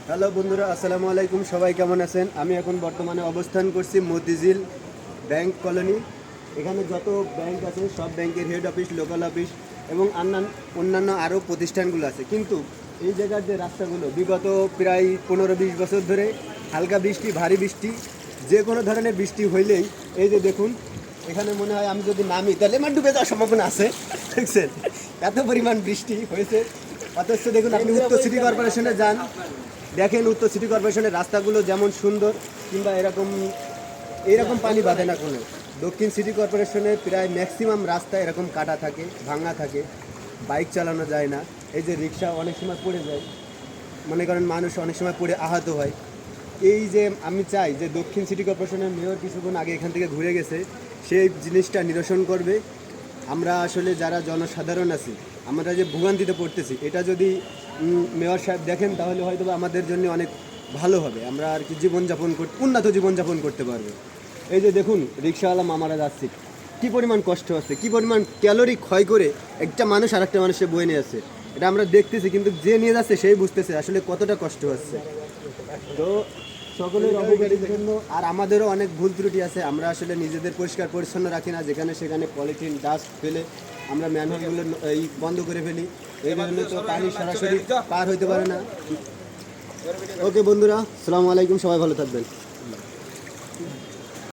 Hello বন্ধুরা, আসসালামু আলাইকুম। সবাই কেমন আছেন? আমি এখন বর্তমানে অবস্থান করছি মতিঝিল ব্যাংক কলোনি। এখানে যত ব্যাংক আছে সব ব্যাংকের হেড অফিস, লোকাল অফিস এবং অন্যান্য আরও প্রতিষ্ঠানগুলো আছে। কিন্তু এই জায়গার যে রাস্তাগুলো বিগত প্রায় 15-20 বছর ধরে হালকা বৃষ্টি, ভারী বৃষ্টি, যে কোনো ধরনের বৃষ্টি হইলেই এই যে দেখুন, এখানে মনে হয় আমি যদি নামি তাহলে আমার ডুবে যাওয়ার সম্ভাবনা আছে। দেখছেন এত পরিমাণ বৃষ্টি হয়েছে। অথচ দেখুন, আপনি উত্তর সিটি কর্পোরেশনে যান, দেখেন উত্তর সিটি কর্পোরেশনের রাস্তাগুলো যেমন সুন্দর, কিংবা এরকম পানি বাঁধে না কোনো। দক্ষিণ সিটি কর্পোরেশনের প্রায় ম্যাক্সিমাম রাস্তা এরকম কাটা থাকে, ভাঙা থাকে, বাইক চালানো যায় না। এই যে রিক্সা অনেক সময় পড়ে যায়, মনে করেন মানুষ অনেক সময় পড়ে আহত হয়। এই যে আমি চাই যে দক্ষিণ সিটি কর্পোরেশনের মেয়র কিছুক্ষণ আগে এখান থেকে ঘুরে গেছে, সেই জিনিসটা নিরসন করবে। আমরা আসলে যারা জনসাধারণ আছি, আমরা যে ভোগান্তিতে পড়তেছি, এটা যদি মেয়র সাহেব দেখেন তাহলে হয়তো আমাদের জন্য অনেক ভালো হবে। আমরা আর কি উন্নত জীবনযাপন করতে পারবো। এই যে দেখুন, রিক্সাওয়ালা মামারা যাচ্ছে, কী পরিমাণ কষ্ট হচ্ছে, কী পরিমাণ ক্যালোরি ক্ষয় করে একটা মানুষ আর একটা মানুষকে বয়ে নিয়ে যাচ্ছে, এটা আমরা দেখতেছি। কিন্তু যে নিয়ে যাচ্ছে সেই বুঝতেছে আসলে কতটা কষ্ট হচ্ছে। তো সকলের অবগতির জন্য, আর আমাদেরও অনেক ভুল ত্রুটি আছে। আমরা আসলে নিজেদের পরিষ্কার পরিচ্ছন্ন রাখি না, যেখানে সেখানে পলিথিন, ডাস্ট ফেলে আমরা ম্যানহোলগুলো এই বন্ধ করে ফেলি। এই জন্য তো পানি সরাসরি পার হইতে পারে না। ওকে বন্ধুরা, আসসালামু আলাইকুম, সবাই ভালো থাকবেন।